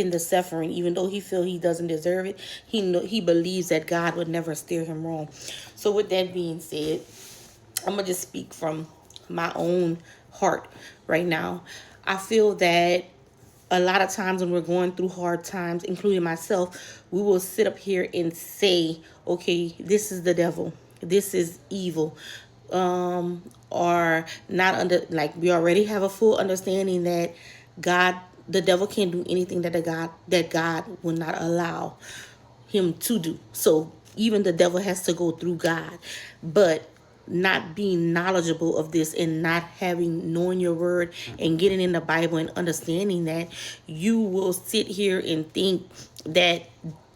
in the suffering, even though he feel he doesn't deserve it. He believes that God would never steer him wrong. So with that being said, I'm gonna just speak from my own heart right now. I feel that a lot of times when we're going through hard times, including myself, we will sit up here and say, okay, this is the devil, this is evil, or not under, like, we already have a full understanding that God, the devil can't do anything that God will not allow him to do. So even the devil has to go through God. But not being knowledgeable of this and not having knowing your word and getting in the Bible and understanding that, you will sit here and think that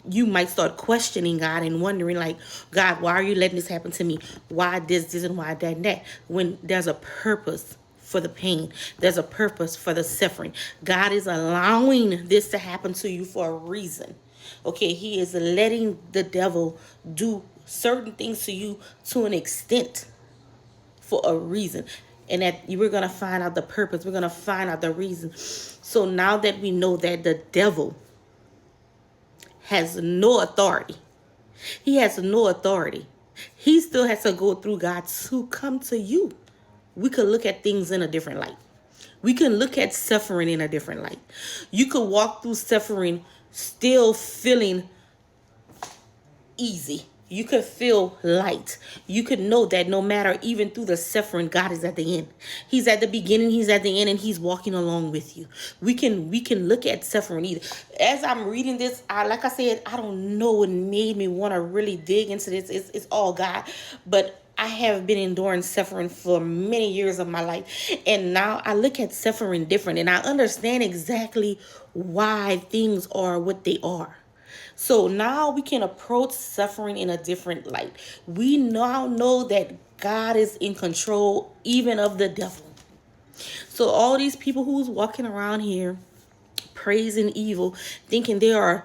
you might start questioning God and wondering, like, God, why are you letting this happen to me? Why this, and why that, and that? When there's a purpose for the pain, there's a purpose for the suffering. God is allowing this to happen to you for a reason. Okay, he is letting the devil do certain things to you to an extent for a reason. And that we're going to find out the purpose. We're going to find out the reason. So now that we know that the devil has no authority, he has no authority. He still has to go through God to come to you. We could look at things in a different light. We can look at suffering in a different light. You could walk through suffering still feeling easy. You could feel light. You could know that no matter, even through the suffering, God is at the end. He's at the beginning, he's at the end, and he's walking along with you. We can look at suffering either. As I'm reading this, like I said, I don't know what made me want to really dig into this. It's all God. But I have been enduring suffering for many years of my life. And now I look at suffering different, and I understand exactly why things are what they are. So now we can approach suffering in a different light. We now know that God is in control even of the devil. So all these people who's walking around here praising evil, thinking they are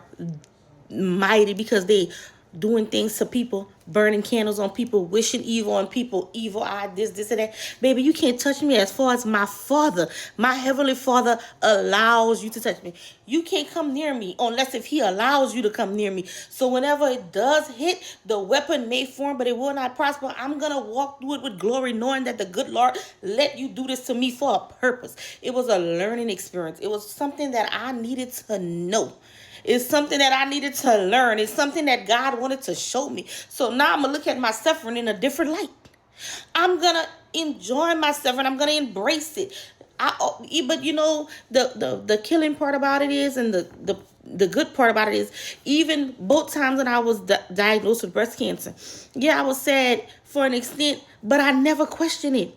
mighty because they doing things to people, burning candles on people, wishing evil on people, evil eye, this and that. Baby, you can't touch me as far as my Father, my Heavenly Father allows you to touch me. You can't come near me unless if he allows you to come near me. So whenever it does hit, the weapon may form, but it will not prosper. I'm going to walk through it with glory, knowing that the good Lord let you do this to me for a purpose. It was a learning experience. It was something that I needed to know. It's something that I needed to learn. It's something that God wanted to show me. So now I'm going to look at my suffering in a different light. I'm going to enjoy my suffering. I'm going to embrace it. But you know, the killing part about it is, and the good part about it is, even both times when I was diagnosed with breast cancer, yeah, I was sad for an extent, but I never questioned it.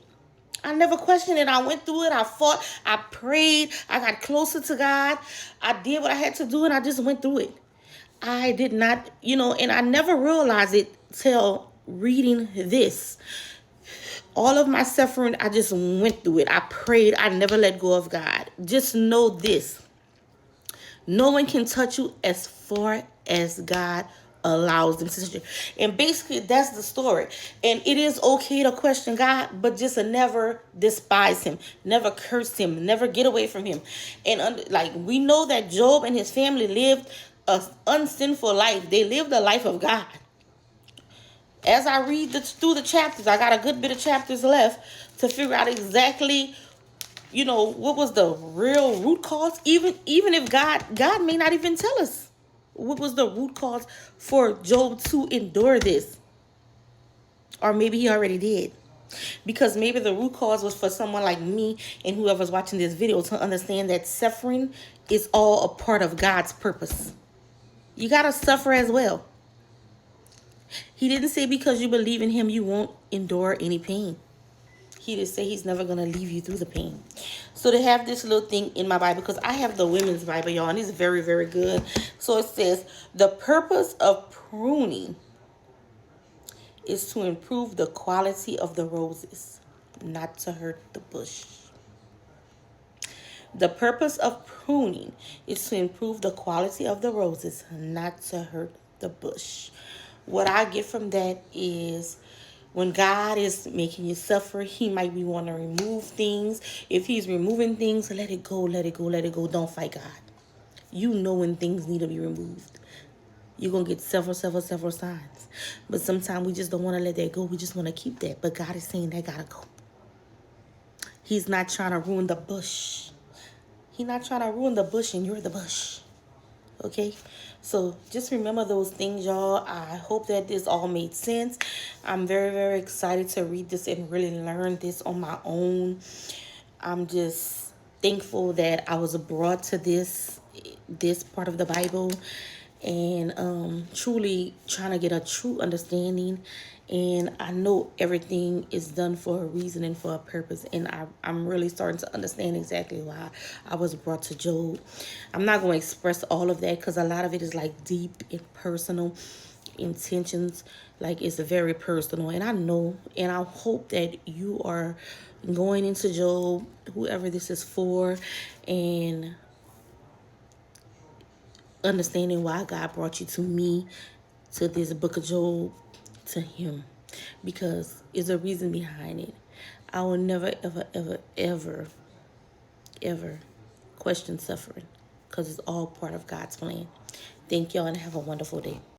I never questioned it. I went through it. I fought. I prayed. I got closer to God. I did what I had to do, and I just went through it. I did not, and I never realized it till reading this. All of my suffering, I just went through it. I prayed. I never let go of God. Just know this. No one can touch you as far as God allows them to touch you. And basically, that's the story. And it is okay to question God, but just never despise him, never curse him, never get away from him. And like, we know that Job and his family lived a unsinful life. They lived a life of God. As I read through the chapters, I got a good bit of chapters left to figure out exactly, what was the real root cause. Even if God may not even tell us what was the root cause for Job to endure this, or maybe he already did, because maybe the root cause was for someone like me and whoever's watching this video to understand that suffering is all a part of God's purpose. You gotta suffer as well. He didn't say because you believe in him you won't endure any pain. He did say he's never going to leave you through the pain. So they have this little thing in my Bible, because I have the women's Bible, y'all, and it's very, very good. So it says, the purpose of pruning is to improve the quality of the roses, not to hurt the bush. The purpose of pruning is to improve the quality of the roses, not to hurt the bush. What I get from that is, when God is making you suffer, he might be wanting to remove things. If he's removing things, let it go, let it go, let it go. Don't fight God. You know when things need to be removed. You're going to get several signs. But sometimes we just don't want to let that go. We just want to keep that. But God is saying that got to go. He's not trying to ruin the bush. He's not trying to ruin the bush and you're the bush. Okay, so just remember those things, y'all. I hope that this all made sense. I'm very excited to read this and really learn this on my own. I'm just thankful that I was brought to this part of the Bible, and truly trying to get a true understanding. And I know everything is done for a reason and for a purpose, and I'm really starting to understand exactly why I was brought to Job. I'm not going to express all of that because a lot of it is like deep and personal intentions. Like, it's very personal, and I know and I hope that you are going into Job, whoever this is for, and understanding why God brought you to me, to this book of Job, to him, because there's a reason behind it. I will never ever question suffering, because it's all part of God's plan. Thank y'all and have a wonderful day.